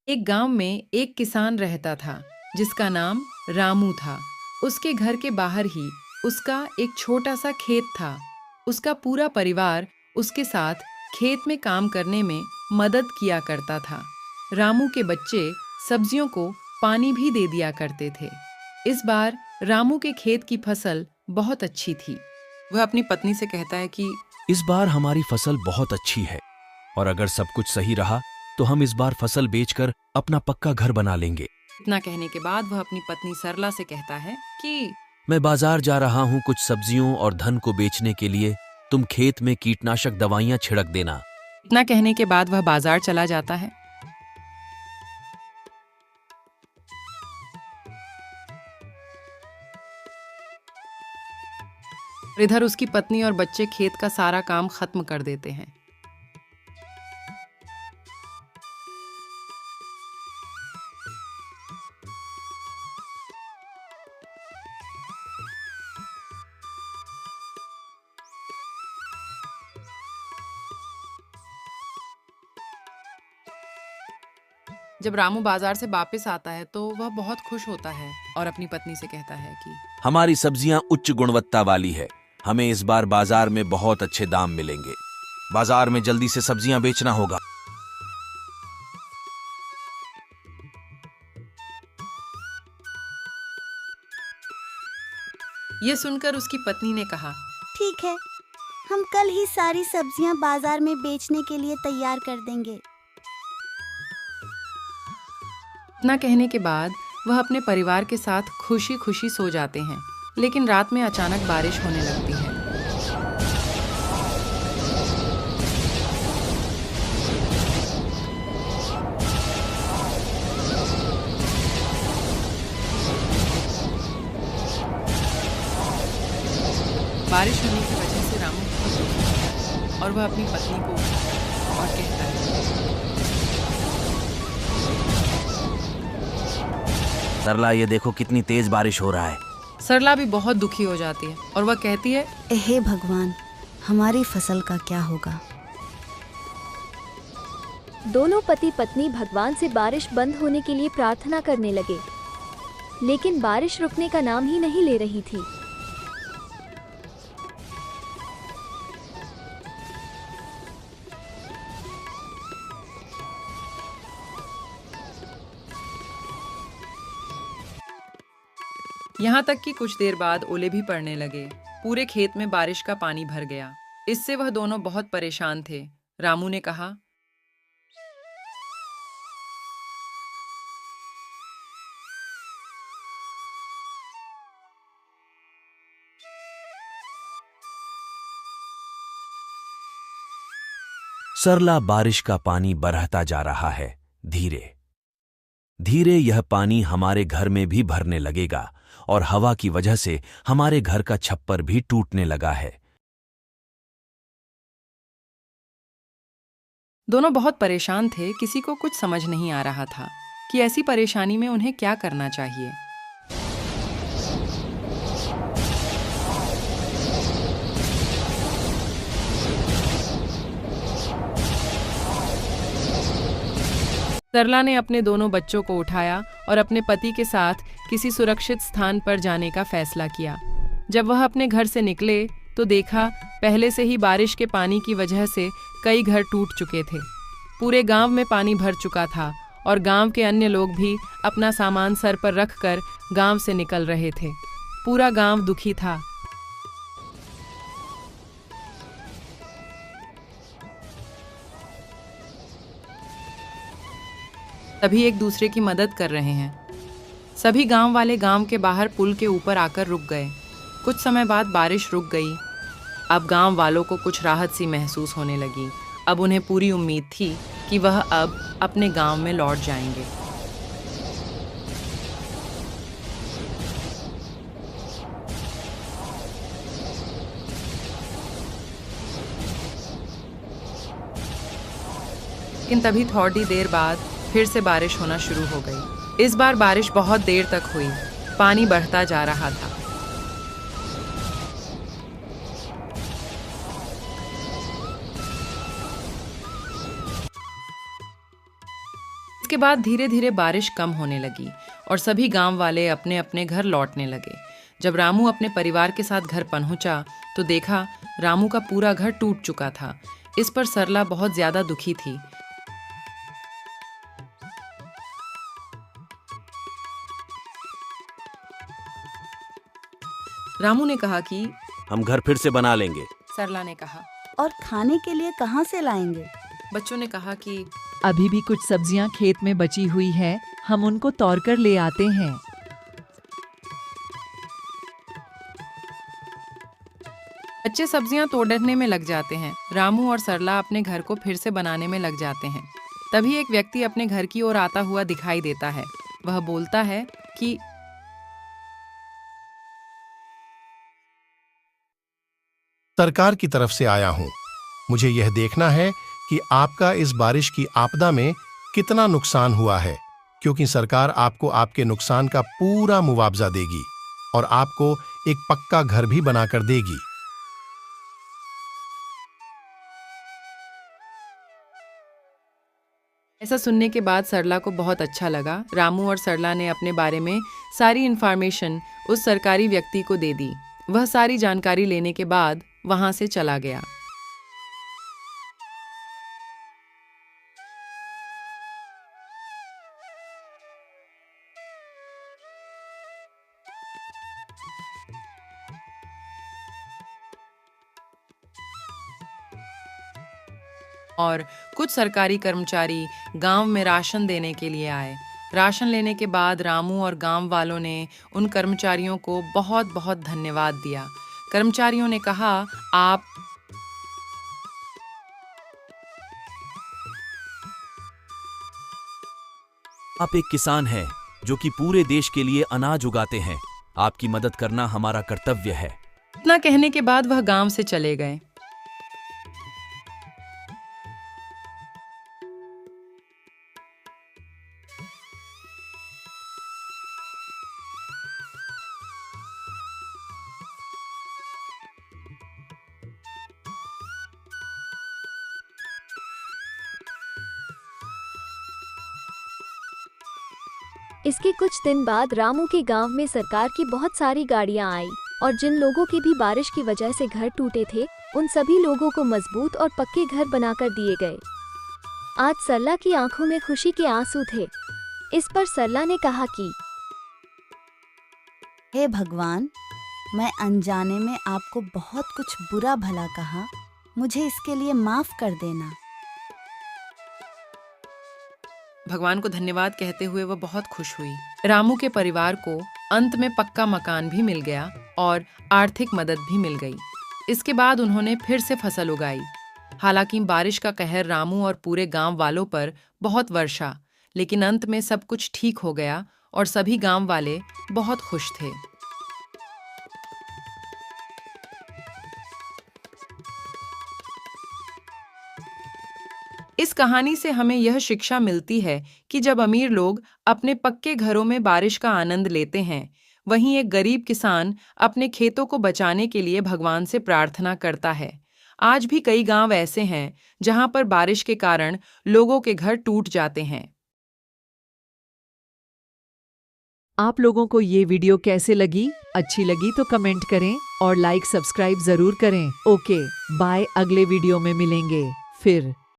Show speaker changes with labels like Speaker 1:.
Speaker 1: एक गांव में एक किसान रहता था जिसका नाम रामू था। उसके घर के बाहर ही उसका एक छोटा सा खेत था। उसका पूरा परिवार उसके साथ खेत में काम करने में मदद किया करता था। रामू के बच्चे सब्जियों को पानी भी दे दिया करते थे। इस बार रामू के खेत की फसल बहुत अच्छी थी। वह अपनी पत्नी से कहता है कि
Speaker 2: इस बार हमारी फसल बहुत अच्छी है और अगर सब कुछ सही रहा तो हम इस बार फसल बेचकर अपना पक्का घर बना लेंगे।
Speaker 1: इतना कहने के बाद वह अपनी पत्नी सरला से कहता है कि
Speaker 2: मैं बाजार जा रहा हूँ कुछ सब्जियों और धन को बेचने के लिए। तुम खेत में कीटनाशक दवाइयाँ छिड़क देना।
Speaker 1: इतना कहने के बाद वह बाजार चला जाता है। इधर उसकी पत्नी और बच्चे खेत का सारा काम खत्म कर देते हैं। जब रामू बाजार से वापस आता है तो वह बहुत खुश होता है और अपनी पत्नी से कहता है कि
Speaker 2: हमारी सब्जियां उच्च गुणवत्ता वाली है। हमें इस बार बाजार में बहुत अच्छे दाम मिलेंगे। बाजार में जल्दी से सब्जियां बेचना होगा।
Speaker 1: यह सुनकर उसकी पत्नी ने कहा,
Speaker 3: ठीक है, हम कल ही सारी सब्जियां बाजार में बेचने के लिए तैयार कर देंगे।
Speaker 1: इतना कहने के बाद वह अपने परिवार के साथ खुशी खुशी सो जाते हैं। लेकिन रात में अचानक बारिश होने लगती है। बारिश होने की वजह से रामू बहुत दुखी है और वह अपनी पत्नी को और कहता है,
Speaker 2: सरला, ये देखो कितनी तेज बारिश हो रहा है।
Speaker 1: सरला भी बहुत दुखी हो जाती है और वह कहती है,
Speaker 3: हे भगवान, हमारी फसल का क्या होगा।
Speaker 4: दोनों पति पत्नी भगवान से बारिश बंद होने के लिए प्रार्थना करने लगे, लेकिन बारिश रुकने का नाम ही नहीं ले रही थी।
Speaker 1: यहाँ तक कि कुछ देर बाद ओले भी पड़ने लगे। पूरे खेत में बारिश का पानी भर गया। इससे वह दोनों बहुत परेशान थे। रामू ने कहा,
Speaker 2: सरला, बारिश का पानी बरहता जा रहा है। धीरे धीरे यह पानी हमारे घर में भी भरने लगेगा और हवा की वजह से हमारे घर का छप्पर भी टूटने लगा है।
Speaker 1: दोनों बहुत परेशान थे। किसी को कुछ समझ नहीं आ रहा था कि ऐसी परेशानी में उन्हें क्या करना चाहिए। सरला ने अपने दोनों बच्चों को उठाया और अपने पति के साथ किसी सुरक्षित स्थान पर जाने का फैसला किया। जब वह अपने घर से निकले तो देखा पहले से ही बारिश के पानी की वजह से कई घर टूट चुके थे। पूरे गांव में पानी भर चुका था और गांव के अन्य लोग भी अपना सामान सर पर रखकर गांव से निकल रहे थे। पूरा गांव दुखी था। सभी एक दूसरे की मदद कर रहे हैं। सभी गांव वाले गांव के बाहर पुल के ऊपर आकर रुक गए। कुछ समय बाद बारिश रुक गई। अब गांव वालों को कुछ राहत सी महसूस होने लगी। अब उन्हें पूरी उम्मीद थी कि वह अब अपने गांव में लौट जाएंगे। लेकिन तभी थोड़ी देर बाद फिर से बारिश होना शुरू हो गई। इस बार बारिश बहुत देर तक हुई। पानी बढ़ता जा रहा था। इसके बाद धीरे धीरे बारिश कम होने लगी और सभी गांव वाले अपने अपने घर लौटने लगे। जब रामू अपने परिवार के साथ घर पहुंचा तो देखा रामू का पूरा घर टूट चुका था। इस पर सरला बहुत ज्यादा दुखी थी। रामू ने कहा कि
Speaker 2: हम घर फिर से बना लेंगे।
Speaker 1: सरला ने कहा।
Speaker 3: और खाने के लिए कहाँ से लाएंगे?
Speaker 1: बच्चों ने कहा कि
Speaker 5: अभी भी कुछ सब्जियां खेत में बची हुई है, हम उनको तोड़कर ले आते हैं।
Speaker 1: बच्चे सब्जियां तोड़ने में लग जाते हैं। रामू और सरला अपने घर को फिर से बनाने में लग जाते हैं। तभी एक व्यक्ति अपने घर की ओर आता हुआ दिखाई देता है। वह बोलता है कि
Speaker 6: सरकार की तरफ से आया हूं। मुझे यह देखना है कि आपका इस बारिश की आपदा में कितना नुकसान हुआ है, क्योंकि सरकार आपको आपके नुकसान का पूरा मुआवजा देगी और आपको एक पक्का घर भी बनाकर देगी।
Speaker 1: ऐसा सुनने के बाद सरला को बहुत अच्छा लगा। रामू और सरला ने अपने बारे में सारी इन्फॉर्मेशन उस सरकारी व्यक्ति को दे दी। वह सारी जानकारी लेने के बाद वहां से चला गया। और कुछ सरकारी कर्मचारी गांव में राशन देने के लिए आए। राशन लेने के बाद रामू और गांव वालों ने उन कर्मचारियों को बहुत बहुत धन्यवाद दिया। कर्मचारियों ने कहा,
Speaker 2: आप एक किसान हैं जो कि पूरे देश के लिए अनाज उगाते हैं। आपकी मदद करना हमारा कर्तव्य है।
Speaker 1: इतना कहने के बाद वह गांव से चले गए।
Speaker 4: इसके कुछ दिन बाद रामू के गांव में सरकार की बहुत सारी गाड़ियां आई और जिन लोगों के भी बारिश की वजह से घर टूटे थे, उन सभी लोगों को मजबूत और पक्के घर बनाकर दिए गए। आज सरला की आंखों में खुशी के आंसू थे। इस पर सरला ने कहा कि
Speaker 3: हे भगवान, मैं अनजाने में आपको बहुत कुछ बुरा भला कहा, मुझे इसके लिए माफ कर देना।
Speaker 1: भगवान को धन्यवाद कहते हुए वह बहुत खुश हुई। रामू के परिवार को अंत में पक्का मकान भी मिल गया और आर्थिक मदद भी मिल गई। इसके बाद उन्होंने फिर से फसल उगाई। हालांकि बारिश का कहर रामू और पूरे गांव वालों पर बहुत वर्षा, लेकिन अंत में सब कुछ ठीक हो गया और सभी गांव वाले बहुत खुश थे। इस कहानी से हमें यह शिक्षा मिलती है कि जब अमीर लोग अपने पक्के घरों में बारिश का आनंद लेते हैं, वहीं एक गरीब किसान अपने खेतों को बचाने के लिए भगवान से प्रार्थना करता है। आज भी कई गांव ऐसे हैं जहां पर बारिश के कारण लोगों के घर टूट जाते हैं।
Speaker 5: आप लोगों को ये वीडियो कैसे लगी? अच्छी लगी तो कमेंट करें और लाइक सब्सक्राइब जरूर करें। Okay, bye. अगले वीडियो में मिलेंगे फिर।